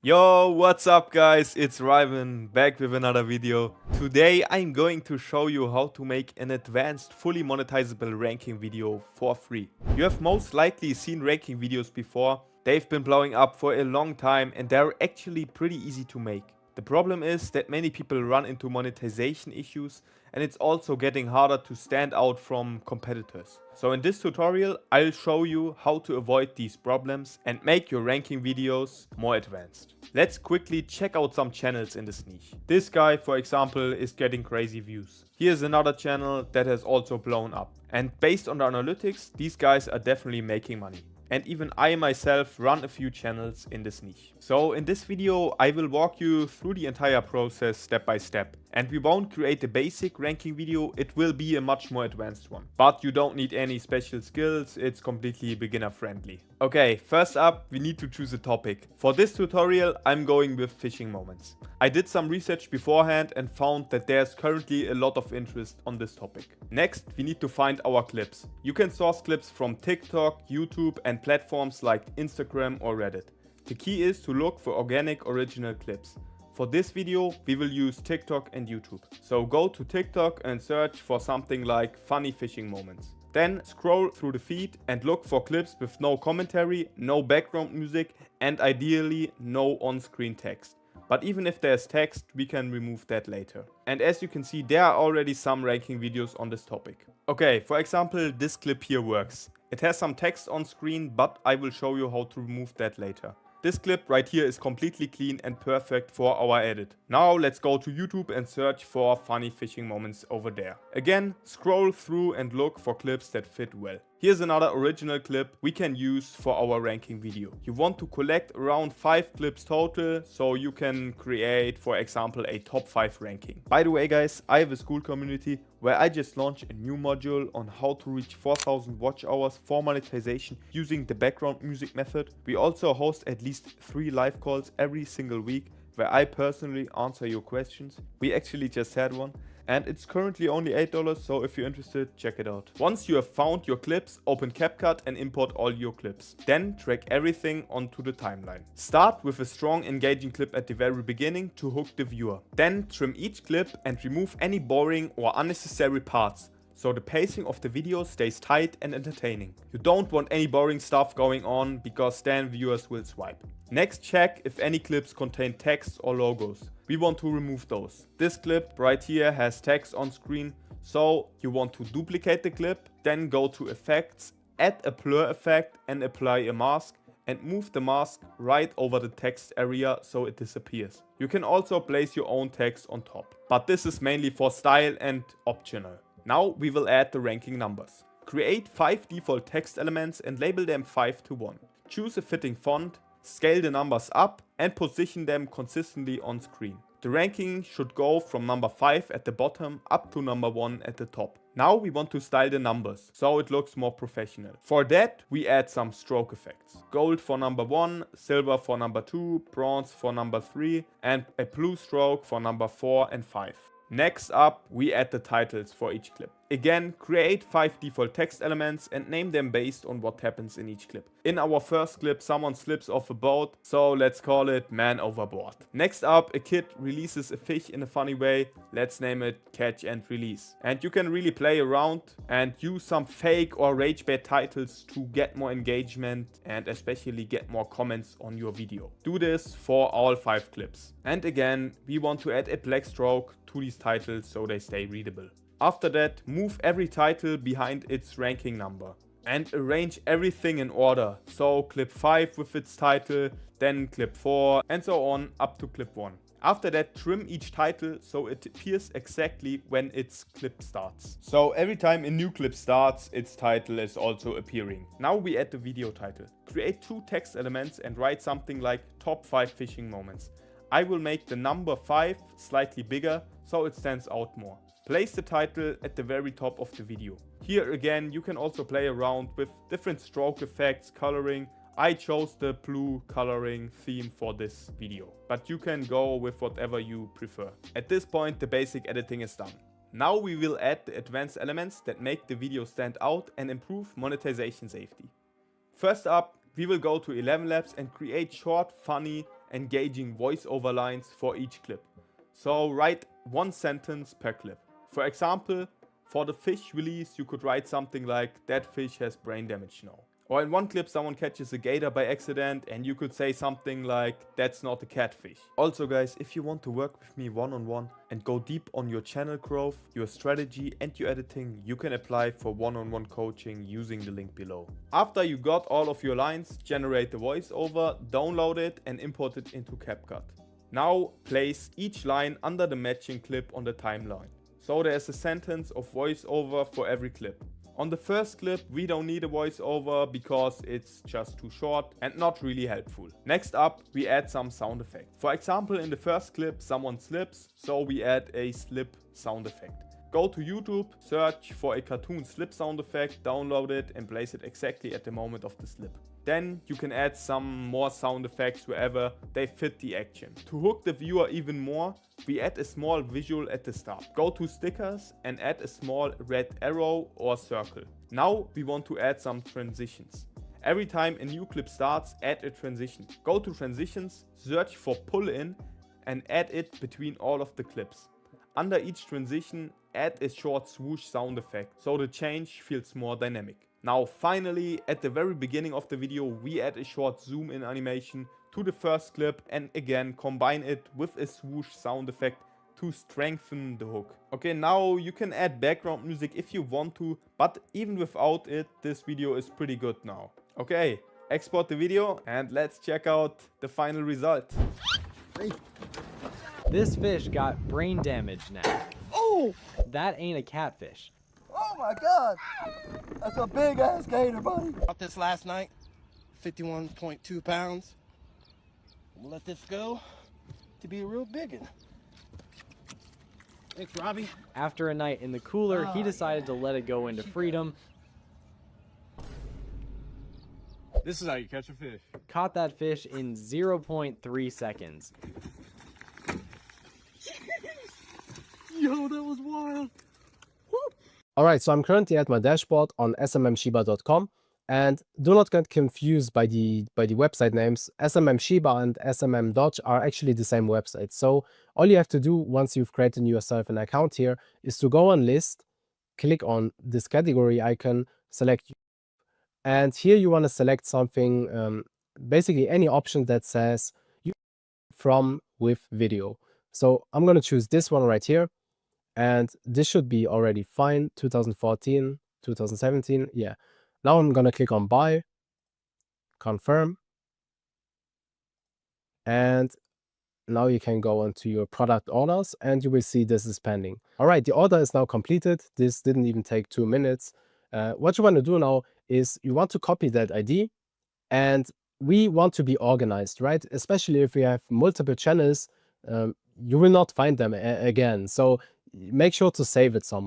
Yo, what's up guys? It's Ryvan back with another video. Today I'm going to show you how to make an advanced fully monetizable ranking video for free. You have most likely seen ranking videos before. They've been blowing up for a long time and they're actually pretty easy to make. The problem is that many people run into monetization issues and it's also getting harder to stand out from competitors. So in this tutorial, I'll show you how to avoid these problems and make your ranking videos more advanced. Let's quickly check out some channels in this niche. This guy, for example, is getting crazy views. Here's another channel that has also blown up. And based on the analytics, these guys are definitely making money. And even I myself run a few channels in this niche. So in this video I will walk you through the entire process step by step. And we won't create a basic ranking video, it will be a much more advanced one. But you don't need any special skills, it's completely beginner friendly. Okay, first up we need to choose a topic. For this tutorial I'm going with fishing moments. I did some research beforehand and found that there's currently a lot of interest on this topic. Next we need to find our clips. You can source clips from TikTok, YouTube and platforms like Instagram or Reddit. The key is to look for organic original clips. For this video, we will use TikTok and YouTube. So go to TikTok and search for something like funny fishing moments. Then scroll through the feed and look for clips with no commentary, no background music and ideally no on-screen text. But even if there's text, we can remove that later. And as you can see, there are already some ranking videos on this topic. Okay, for example, this clip here works. It has some text on screen, but I will show you how to remove that later. This clip right here is completely clean and perfect for our edit. Now let's go to YouTube and search for funny fishing moments over there. Again, scroll through and look for clips that fit well. Here's another original clip we can use for our ranking video. You want to collect around 5 clips total, so you can create, for example, a top 5 ranking. By the way guys, I have a school community where I just launched a new module on how to reach 4,000 watch hours for monetization using the background music method. We also host at least 3 live calls every single week where I personally answer your questions. We actually just had one. And it's currently only $8, so if you're interested, check it out. Once you have found your clips, open CapCut and import all your clips. Then drag everything onto the timeline. Start with a strong engaging clip at the very beginning to hook the viewer. Then trim each clip and remove any boring or unnecessary parts, so the pacing of the video stays tight and entertaining. You don't want any boring stuff going on because then viewers will swipe. Next, check if any clips contain text or logos. We want to remove those. This clip right here has text on screen, so you want to duplicate the clip, then go to effects, add a blur effect and apply a mask and move the mask right over the text area so it disappears. You can also place your own text on top, but this is mainly for style and optional. Now we will add the ranking numbers. Create 5 default text elements and label them 5 to 1. Choose a fitting font, scale the numbers up and position them consistently on screen. The ranking should go from number 5 at the bottom up to number 1 at the top. Now we want to style the numbers so it looks more professional. For that we add some stroke effects. Gold for number 1, silver for number 2, bronze for number 3 and a blue stroke for number 4 and 5. Next up, we add the titles for each clip. Again, create 5 default text elements and name them based on what happens in each clip. In our first clip, someone slips off a boat, so let's call it man overboard. Next up, a kid releases a fish in a funny way. Let's name it catch and release. And you can really play around and use some fake or rage bait titles to get more engagement and especially get more comments on your video. Do this for all 5 clips. And again, we want to add a black stroke to these titles so they stay readable. After that, move every title behind its ranking number and arrange everything in order. So clip 5 with its title, then clip 4 and so on up to clip 1. After that, trim each title so it appears exactly when its clip starts. So every time a new clip starts, its title is also appearing. Now we add the video title. Create 2 text elements and write something like top 5 fishing moments. I will make the number 5 slightly bigger so it stands out more. Place the title at the very top of the video. Here again, you can also play around with different stroke effects, coloring. I chose the blue coloring theme for this video, but you can go with whatever you prefer. At this point, the basic editing is done. Now we will add the advanced elements that make the video stand out and improve monetization safety. First up, we will go to 11 Labs and create short, funny engaging voiceover lines for each clip. So write one sentence per clip. For example, for the fish release, you could write something like, "That fish has brain damage now." Or in one clip, someone catches a gator by accident and you could say something like, "That's not a catfish." Also guys, if you want to work with me one-on-one and go deep on your channel growth, your strategy and your editing, you can apply for one-on-one coaching using the link below. After you got all of your lines, generate the voiceover, download it and import it into CapCut. Now place each line under the matching clip on the timeline. So there's a sentence of voiceover for every clip. On the first clip, we don't need a voiceover because it's just too short and not really helpful. Next up, we add some sound effects. For example, in the first clip, someone slips, so we add a slip sound effect. Go to YouTube, search for a cartoon slip sound effect, download it and place it exactly at the moment of the slip. Then you can add some more sound effects wherever they fit the action. To hook the viewer even more, we add a small visual at the start. Go to stickers and add a small red arrow or circle. Now we want to add some transitions. Every time a new clip starts, add a transition. Go to transitions, search for pull in and add it between all of the clips. Under each transition, add a short swoosh sound effect so the change feels more dynamic. Now finally, at the very beginning of the video, we add a short zoom in animation to the first clip and again combine it with a swoosh sound effect to strengthen the hook. Okay, now you can add background music if you want to, but even without it, this video is pretty good now. Okay, export the video and let's check out the final result. This fish got brain damage now. Oh! That ain't a catfish. Oh my God! That's a big ass gator, buddy. Caught this last night, 51.2 pounds. We'll let this go to be a real big one. Thanks, Robbie. After a night in the cooler, he decided to let it go into freedom. This is how you catch a fish. Caught that fish in 0.3 seconds. Yo, that was wild. Alright, so I'm currently at my dashboard on smmshiba.com, and do not get confused by the website names. SMMShiba and SMMDodge are actually the same website. So all you have to do once you've created yourself an account here is to go on list, click on this category icon, select, and here you want to select something, basically any option that says you from with video. So I'm going to choose this one right here. And this should be already fine. 2014, 2017. Yeah. Now I'm going to click on buy, confirm. And now you can go into your product orders and you will see this is pending. All right. The order is now completed. This didn't even take 2 minutes. What you want to do now is you want to copy that ID and we want to be organized, right? Especially if we have multiple channels, you will not find them again. So make sure to save it somewhere.